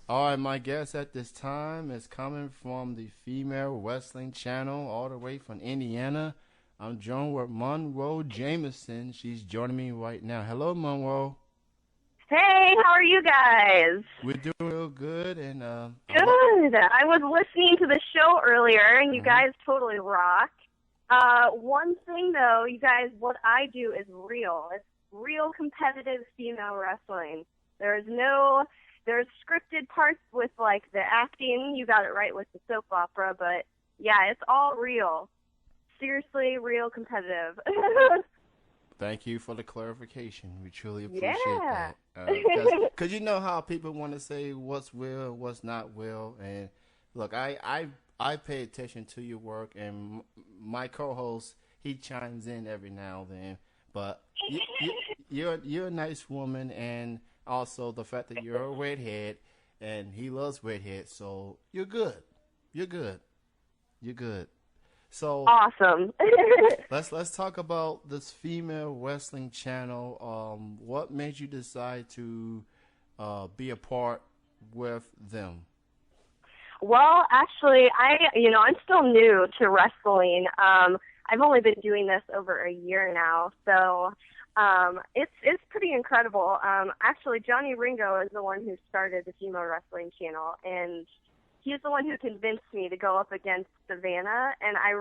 All right, my guest at this time is coming from the Female Wrestling Channel, all the way from Indiana. I'm joined with Monroe Jamison. She's joining me right now. Hello, Monroe. Hey, how are you guys? We're doing real good, and I love. Good. I was listening to the show earlier, and you Hmm. guys totally rock. One thing though, you guys, what I do is real. It's real competitive female wrestling. There's scripted parts with like the acting. You got it right with the soap opera, but yeah, it's all real. Seriously, real competitive. Thank you for the clarification. We truly appreciate Yeah. that. Because you know how people want to say what's real, what's not real. And look, I pay attention to your work, and my co-host, he chimes in every now and then. But you're a nice woman, and also the fact that you're a redhead, and he loves redheads, so you're good. You're good. You're good. So Awesome. let's talk about this female wrestling channel. What made you decide to be a part with them? Well, actually, I'm still new to wrestling. I've only been doing this over a year now, so it's pretty incredible. Actually, Johnny Ringo is the one who started the female wrestling channel, and he's the one who convinced me to go up against Savannah, and I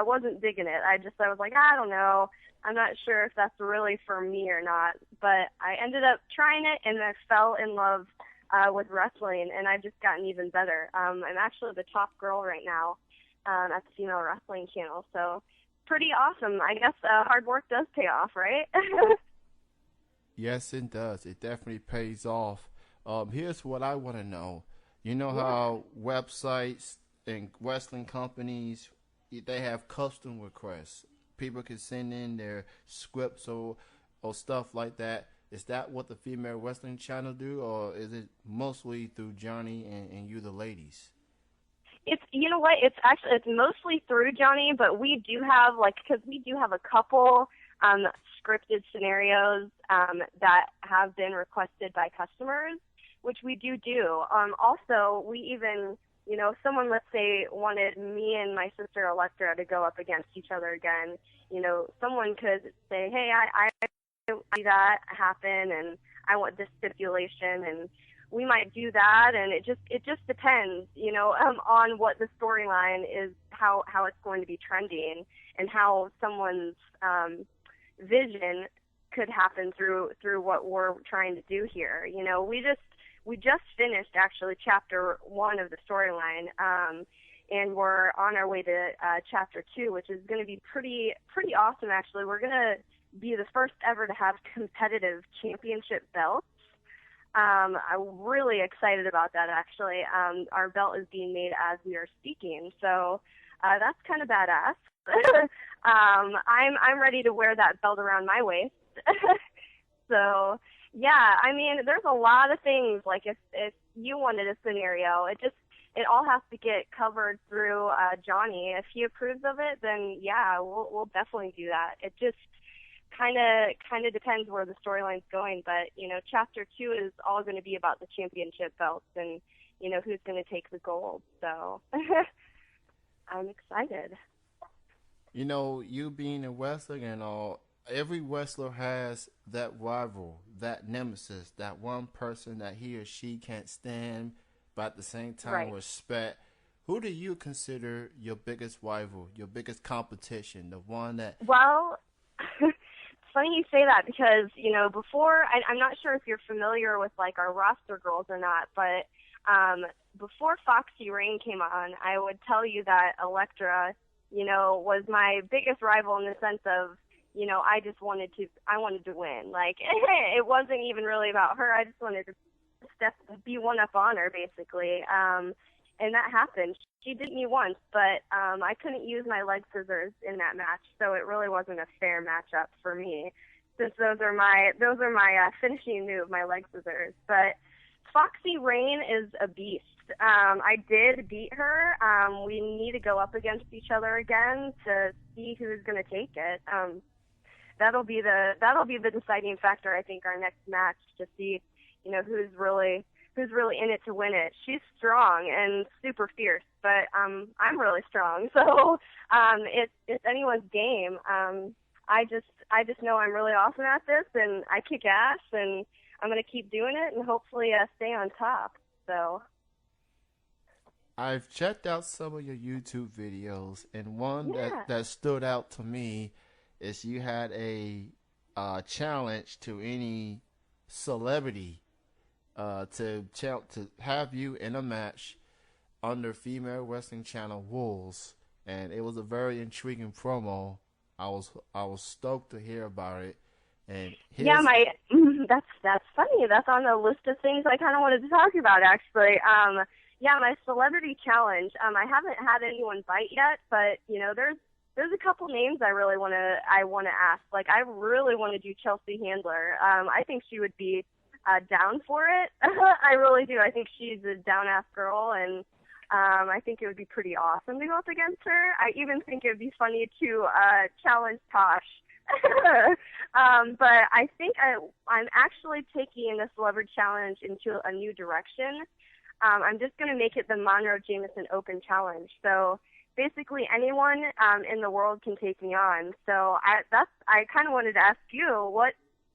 wasn't digging it. I was like, I don't know. I'm not sure if that's really for me or not, but I ended up trying it, and I fell in love with wrestling, and I've just gotten even better. I'm actually the top girl right now at the female wrestling channel, so pretty awesome. I guess hard work does pay off, right? Yes, it does. It definitely pays off. Here's what I want to know. You know Yeah. how websites and wrestling companies they have custom requests. People can send in their scripts or stuff like that. Is that what the female wrestling channel do, or is it mostly through Johnny and you, the ladies? It's you know what? It's mostly through Johnny, but we do have because we do have a couple scripted scenarios that have been requested by customers, which we do. Also, we even if someone, let's say, wanted me and my sister Electra to go up against each other again, someone could say, hey, I see that happen, and I want this stipulation, and we might do that, and it just depends, on what the storyline is, how it's going to be trending, and how someone's vision could happen through what we're trying to do here. We just finished actually chapter 1 of the storyline, and we're on our way to chapter 2, which is going to be pretty awesome. Actually, we're going to be the first ever to have competitive championship belts. I'm really excited about that, actually. Our belt is being made as we are speaking, so that's kind of badass. I'm ready to wear that belt around my waist. So yeah, I mean, there's a lot of things. Like if you wanted a scenario, it all has to get covered through Johnny. If he approves of it, then yeah, we'll definitely do that. It just kind of depends where the storyline's going, but chapter 2 is all going to be about the championship belts and who's going to take the gold. So I'm excited. You being a wrestler and all, every wrestler has that rival, that nemesis, that one person that he or she can't stand, but at the same time Right. respect. Who do you consider your biggest rival, your biggest competition, the one that? Well, it's funny you say that because before I'm not sure if you're familiar with like our roster girls or not, but before Foxy Rain came on, I would tell you that Electra, was my biggest rival in the sense of, I wanted to win. Like, it wasn't even really about her. I just wanted to be one up on her, basically. And that happened. She did me once, but I couldn't use my leg scissors in that match, so it really wasn't a fair matchup for me, since those are my finishing move, my leg scissors. But Foxy Rain is a beast. I did beat her. We need to go up against each other again to see who's going to take it. That'll be the deciding factor. I think our next match to see, who's really who's really in it to win it. She's strong and super fierce, but I'm really strong. So it's anyone's game. I just know I'm really awesome at this, and I kick ass, and I'm gonna keep doing it, and hopefully stay on top. So I've checked out some of your YouTube videos, and one yeah. that stood out to me is you had a challenge to any celebrity to have you in a match under Female Wrestling Channel rules, and it was a very intriguing promo. I was stoked to hear about it, and Yeah, his that's funny. That's on the list of things I kind of wanted to talk about, actually. Yeah, my celebrity challenge. I haven't had anyone bite yet, but there's a couple names I really want to ask. Like, I really want to do Chelsea Handler. I think she would be down for it. I really do. I think she's a down-ass girl, and I think it would be pretty awesome to go up against her. I even think it would be funny to challenge Tosh. But I think I'm actually taking the celebrity challenge into a new direction. I'm just going to make it the Monroe Jamison Open Challenge. So basically anyone in the world can take me on. So I kind of wanted to ask you, what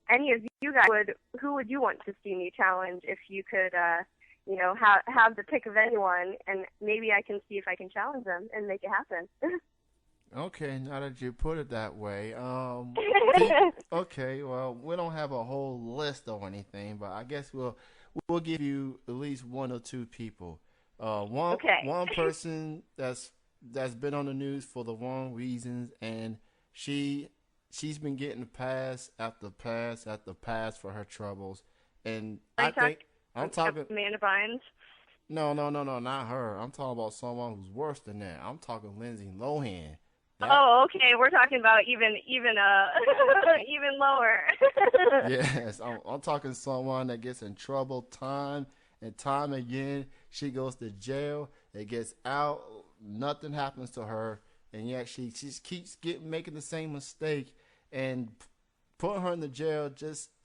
any of you guys who would you want to see me challenge if you could have the pick of anyone, and maybe I can see if I can challenge them and make it happen. Okay, now that you put it that way, okay, well, we don't have a whole list or anything, but I guess we'll give you at least one or two people. Okay. One person that's been on the news for the wrong reasons, and she's been getting pass after pass after pass for her troubles, and I'm talking Amanda Bynes. No, not her. I'm talking about someone who's worse than that. I'm talking Lindsay Lohan. Oh, okay. We're talking about even even lower. Yes, I'm talking someone that gets in trouble time and time again. She goes to jail. It gets out. Nothing happens to her, and yet she just keeps making the same mistake, and putting her in the jail.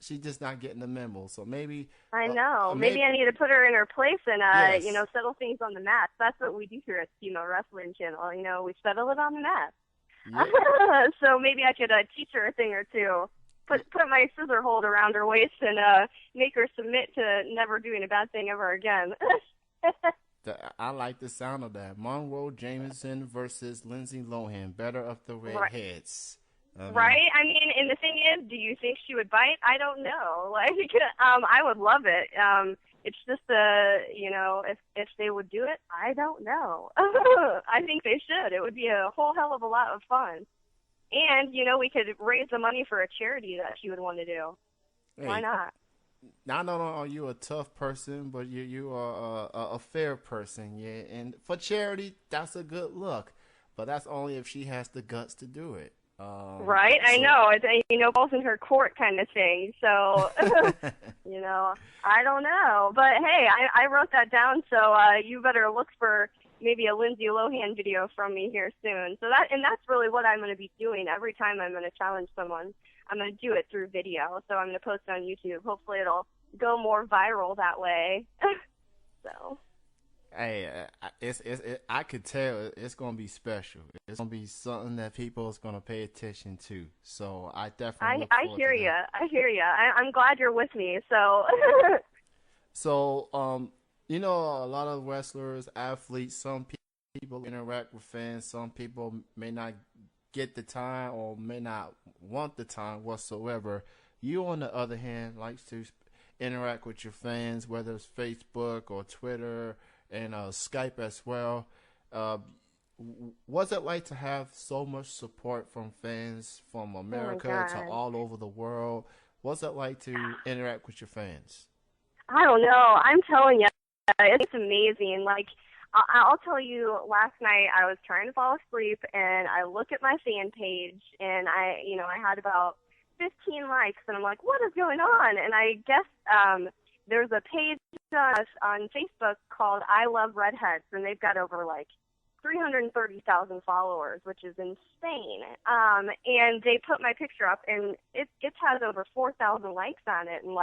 She's just not getting the memo. So maybe I know. Maybe I need to put her in her place and yes. settle things on the mat. That's what we do here at Female Wrestling Channel. We settle it on the mat. Yeah. So maybe I could teach her a thing or two. Put my scissor hold around her waist and make her submit to never doing a bad thing ever again. I like the sound of that. Monroe Jamison versus Lindsay Lohan. Better of the redheads. Right? I mean, and the thing is, do you think she would bite? I don't know. Like, I would love it. It's just if they would do it, I don't know. I think they should. It would be a whole hell of a lot of fun. And, we could raise the money for a charity that she would want to do. Hey, why not? Not only are you a tough person, but you are a fair person, yeah. And for charity, that's a good look. But that's only if she has the guts to do it. Right, I know. It's balls in her court kind of thing. So, I don't know. But hey, I wrote that down. So you better look for maybe a Lindsay Lohan video from me here soon. So that's really what I'm going to be doing every time I'm going to challenge someone. I'm going to do it through video. So I'm going to post it on YouTube. Hopefully it'll go more viral that way. So. Hey, I could tell it's gonna be special. It's gonna be something that people is gonna pay attention to. So I definitely. I hear you. I hear you. I'm glad you're with me. So. So a lot of wrestlers, athletes, some people interact with fans. Some people may not get the time or may not want the time whatsoever. You, on the other hand, likes to interact with your fans, whether it's Facebook or Twitter. And Skype as well. What's it like to have so much support from fans from America to all over the world? What's it like to interact with your fans? I don't know. I'm telling you, it's amazing. Like, I'll tell you, last night I was trying to fall asleep, and I look at my fan page, and I had about 15 likes, and I'm like, what is going on? And I guess there's a page on Facebook called I Love Redheads, and they've got over 330,000 followers, which is insane. And they put my picture up, and it has over 4,000 likes on it, and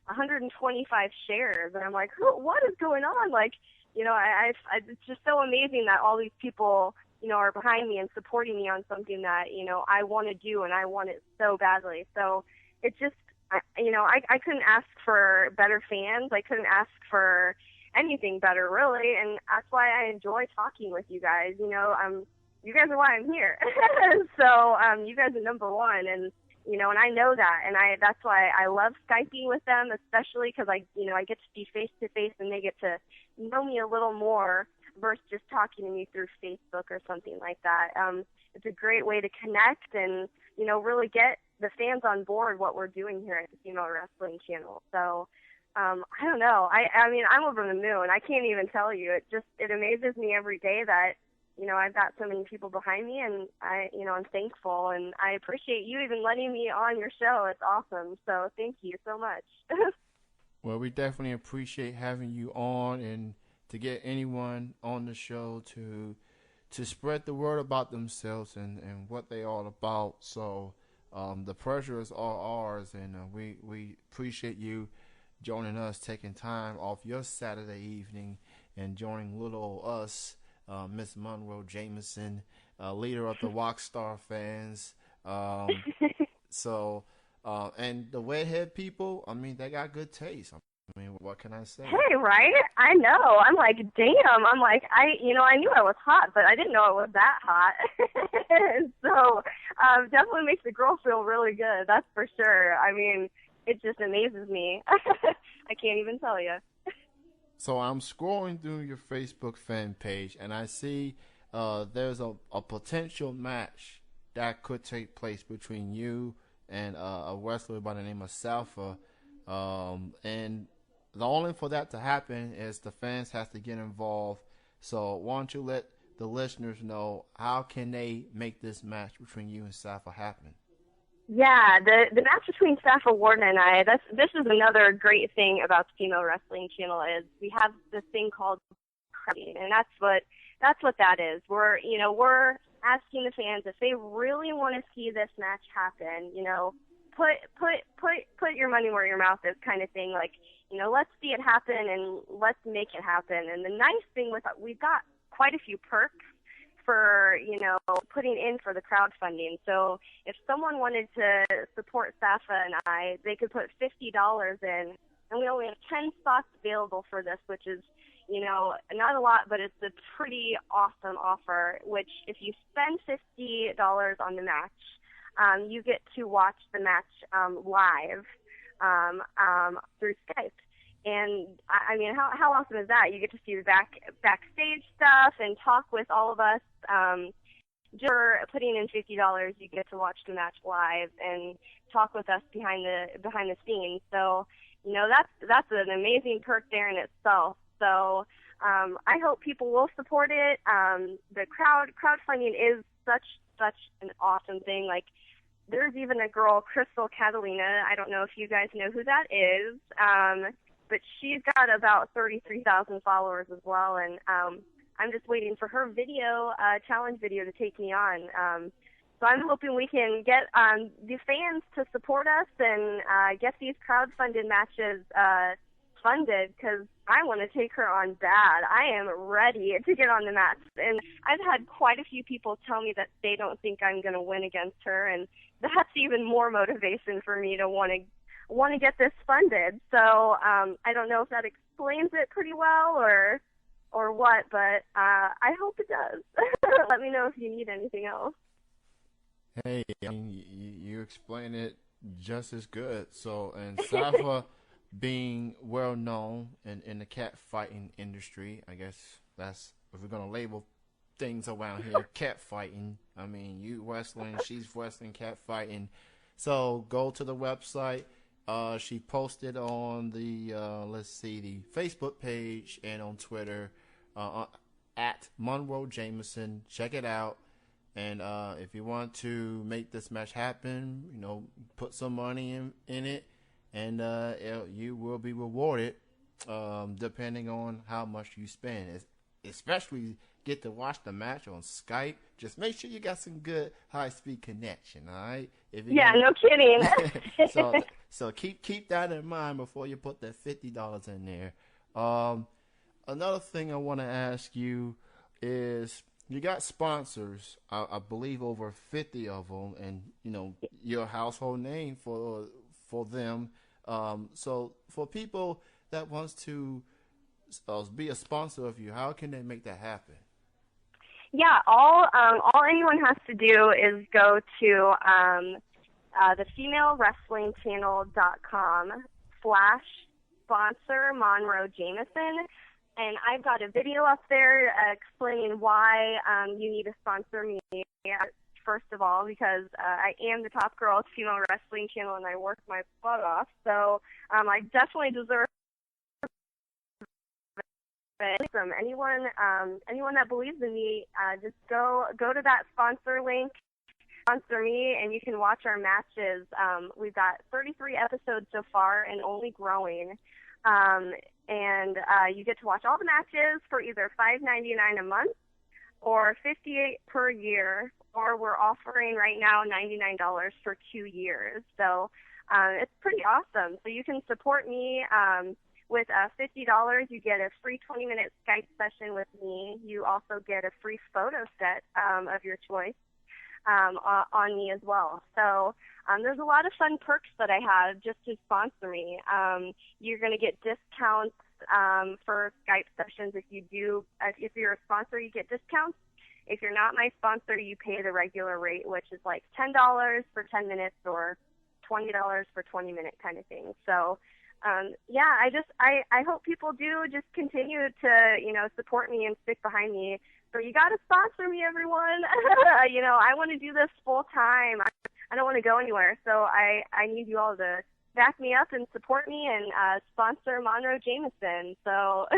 125 shares, and I'm like, what is going on? Like, it's just so amazing that all these people, are behind me and supporting me on something that, I want to do and I want it so badly. So it just, I couldn't ask for better fans. I couldn't ask for anything better, really. And that's why I enjoy talking with you guys. You guys are why I'm here. So you guys are number one. And, and I know that. And that's why I love Skyping with them, especially because I get to be face to face and they get to know me a little more versus just talking to me through Facebook or something like that. It's a great way to connect and, really get the fans on board what we're doing here at the Female Wrestling Channel. So, I don't know. I mean, I'm over the moon. I can't even tell you. It amazes me every day that, I've got so many people behind me, and I'm thankful, and I appreciate you even letting me on your show. It's awesome. So thank you so much. Well, we definitely appreciate having you on, and to get anyone on the show to spread the word about themselves and what they all about. So the pleasure is all ours, and we appreciate you joining us, taking time off your Saturday evening and joining little old us, Miss Monroe Jamison, leader of the Rockstar fans. And the redhead people, I mean, they got good taste. I mean, what can I say? Hey, right? I know. I'm like, damn. I'm like, I knew I was hot, but I didn't know it was that hot. So, definitely makes the girl feel really good. That's for sure. I mean, it just amazes me. I can't even tell you. So I'm scrolling through your Facebook fan page, and I see there's a potential match that could take place between you and a wrestler by the name of Salfa. And the only for that to happen is the fans have to get involved. So why don't you let the listeners know how can they make this match between you and Salfa happen? Yeah, the match between Safa Warden and I, this is another great thing about the Female Wrestling Channel is we have this thing called crowding, and that's what that is. We're asking the fans if they really want to see this match happen, put your money where your mouth is kind of thing. Like, let's see it happen and let's make it happen. And the nice thing we've got quite a few perks for, putting in for the crowdfunding. So if someone wanted to support Safa and I, they could put $50 in, and we only have 10 spots available for this, which is, not a lot, but it's a pretty awesome offer, which if you spend $50 on the match, you get to watch the match live through Skype. And I mean, how awesome is that? You get to see the backstage stuff and talk with all of us. For putting in $50, you get to watch the match live and talk with us behind the scenes. So, that's an amazing perk there in itself. So, I hope people will support it. The crowdfunding is such an awesome thing. Like, there's even a girl, Crystal Catalina. I don't know if you guys know who that is. But she's got about 33,000 followers as well, and I'm just waiting for her challenge video to take me on. So I'm hoping we can get the fans to support us and get these crowdfunded matches funded, because I want to take her on bad. I am ready to get on the match, and I've had quite a few people tell me that they don't think I'm going to win against her, and that's even more motivation for me to want to get this funded. So I don't know if that explains it pretty well or what, but I hope it does. Let me know if you need anything else. Hey, I mean, you explain it just as good. So, and Safa being well known in the cat fighting industry, I guess that's if we're gonna label things around here, cat fighting. I mean, you wrestling, she's wrestling, cat fighting. So go to the website. She posted on the the Facebook page and on Twitter at Monroe Jamison. Check it out. And if you want to make this match happen, put some money in it, and you will be rewarded depending on how much you spend. Especially get to watch the match on Skype. Just make sure you got some good high-speed connection, all right? No kidding. So keep that in mind before you put that $50 in there. Um, Another thing I want to ask you is you got sponsors, I believe over 50 of them, and you're a household name for them. So for people that wants to be a sponsor of you, how can they make that happen? Yeah, all anyone has to do is go to thefemalewrestlingchannel.com/sponsor Monroe Jamison. And I've got a video up there explaining why you need to sponsor me, first of all, because I am the top girl at Female Wrestling Channel and I work my butt off. So I definitely deserve it from anyone that believes in me. Just go to that sponsor link, sponsor me, and you can watch our matches. We've got 33 episodes so far and only growing. And you get to watch all the matches for either $5.99 a month or $58 per year, or we're offering right now $99 for 2 years. So it's pretty awesome. So you can support me with $50. You get a free 20-minute Skype session with me. You also get a free photo set of your choice on me as well. So there's a lot of fun perks that I have just to sponsor me. You're going to get discounts for Skype sessions. If you're a sponsor, you get discounts. If you're not my sponsor, you pay the regular rate, which is like $10 for 10 minutes or $20 for 20 minute kind of thing. So yeah, I hope people do just continue to support me and stick behind me. So you got to sponsor me, everyone. I want to do this full time. I don't want to go anywhere. So I need you all to back me up and support me and sponsor Monroe Jamison. So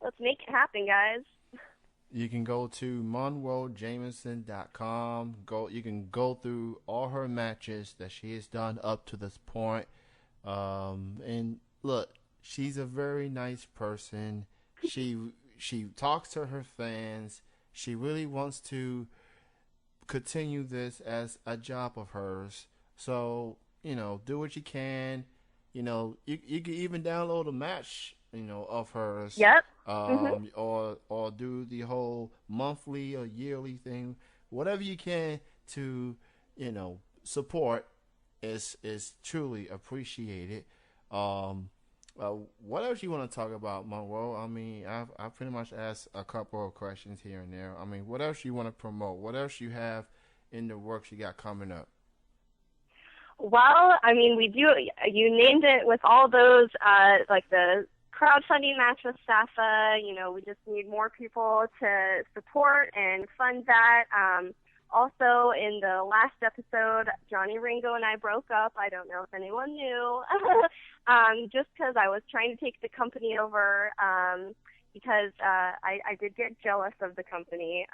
let's make it happen, guys. You can go to monroejamison.com. You can go through all her matches that she has done up to this point. And look, she's a very nice person. She talks to her fans. She really wants to continue this as a job of hers. So, do what you can. You can even download a match, of hers. Yep. Or do the whole monthly or yearly thing. Whatever you can to, support is truly appreciated. What else you want to talk about, Monroe? I mean, I've pretty much asked a couple of questions here and there. I mean, what else you want to promote? What else you have in the works you got coming up? Well, I mean, we do. You named it with all those, like the crowdfunding match with Safa. We just need more people to support and fund that. Also, in the last episode, Johnny Ringo and I broke up. I don't know if anyone knew, just because I was trying to take the company over because I did get jealous of the company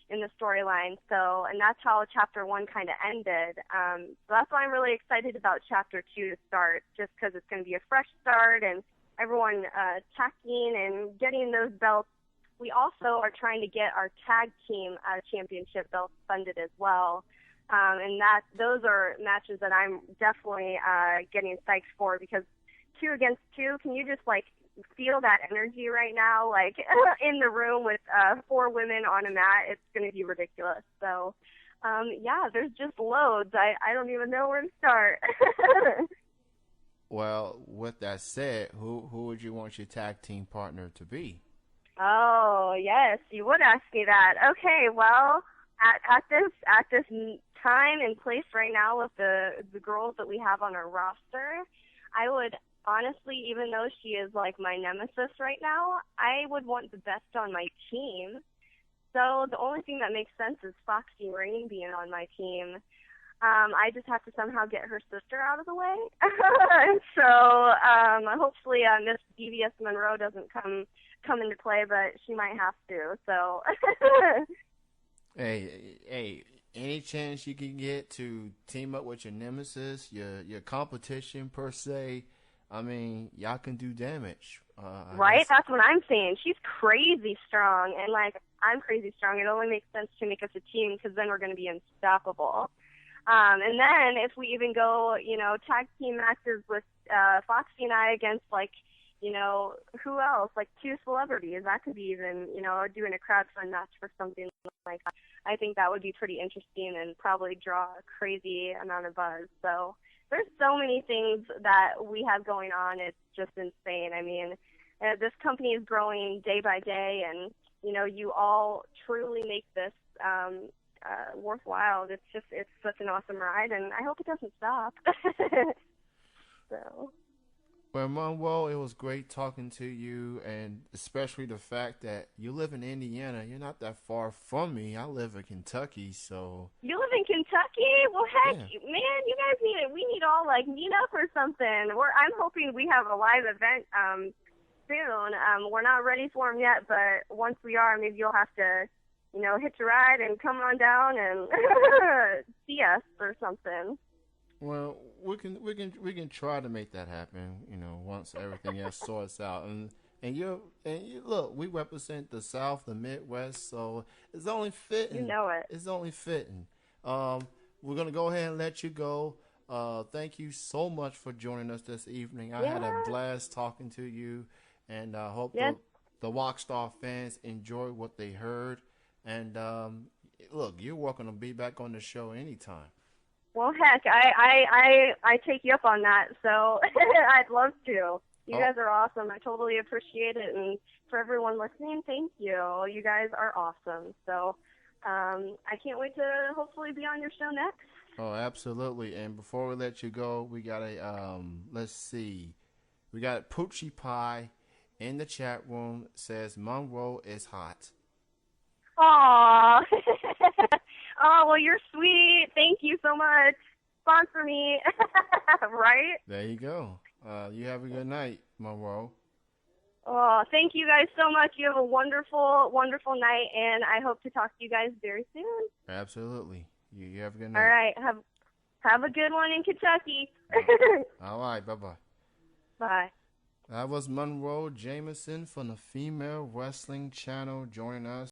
in the storyline. So, and that's how Chapter 1 kind of ended. So that's why I'm really excited about Chapter 2 to start, just because it's going to be a fresh start and everyone attacking and getting those belts. We also are trying to get our tag team championship belts funded as well. And those are matches that I'm definitely getting psyched for, because 2 against 2, can you just feel that energy right now? In the room with 4 women on a mat, it's going to be ridiculous. So, yeah, there's just loads. I don't even know where to start. Well, with that said, who would you want your tag team partner to be? Oh, yes, you would ask me that. Okay, well, at this time and place right now with the girls that we have on our roster, I would honestly, even though she is my nemesis right now, I would want the best on my team. So the only thing that makes sense is Foxy Rain being on my team. I just have to somehow get her sister out of the way. So hopefully Miss Devious Monroe doesn't come into play, but she might have to. So hey, any chance you can get to team up with your nemesis, your competition per se, I mean, y'all can do damage. Right? That's what I'm saying. She's crazy strong, and I'm crazy strong. It only makes sense to make us a team, because then we're going to be unstoppable. And then if we even go, tag team matches with Foxy and I against like, who else? Like two celebrities. That could be even, doing a crowdfund match for something like that. I think that would be pretty interesting and probably draw a crazy amount of buzz. So there's so many things that we have going on. It's just insane. I mean, this company is growing day by day, and you all truly make this worthwhile. It's such an awesome ride, and I hope it doesn't stop. So. Well, Monroe, it was great talking to you, and especially the fact that you live in Indiana. You're not that far from me. I live in Kentucky, so. You live in Kentucky? Well, heck, Yeah. man, you guys we need all like meet up or something. I'm hoping we have a live event soon. We're not ready for them yet, but once we are, maybe you'll have to, hitch a ride and come on down and see us or something. Well, we can try to make that happen. Once everything else sorts out, and you look, we represent the South, the Midwest, so it's only fitting. You know it. It's only fitting. We're gonna go ahead and let you go. Thank you so much for joining us this evening. I had a blast talking to you, and I hope the Rockstar fans enjoy what they heard. And look, you're welcome to be back on the show anytime. Well, heck, I take you up on that, so I'd love to. You guys are awesome. I totally appreciate it, and for everyone listening, thank you. You guys are awesome. So I can't wait to hopefully be on your show next. Oh, absolutely. And before we let you go, we got let's see. We got Poochie Pie in the chat room, says Monroe is hot. Aw. Oh, well, you're sweet. Thank you so much. Sponsor me. Right? There you go. You have a good night, Monroe. Oh, thank you guys so much. You have a wonderful, wonderful night, and I hope to talk to you guys very soon. Absolutely. You have a good night. All right. Have a good one in Kentucky. All right. Bye-bye. Bye. That was Monroe Jamison from the Female Wrestling Channel joining us.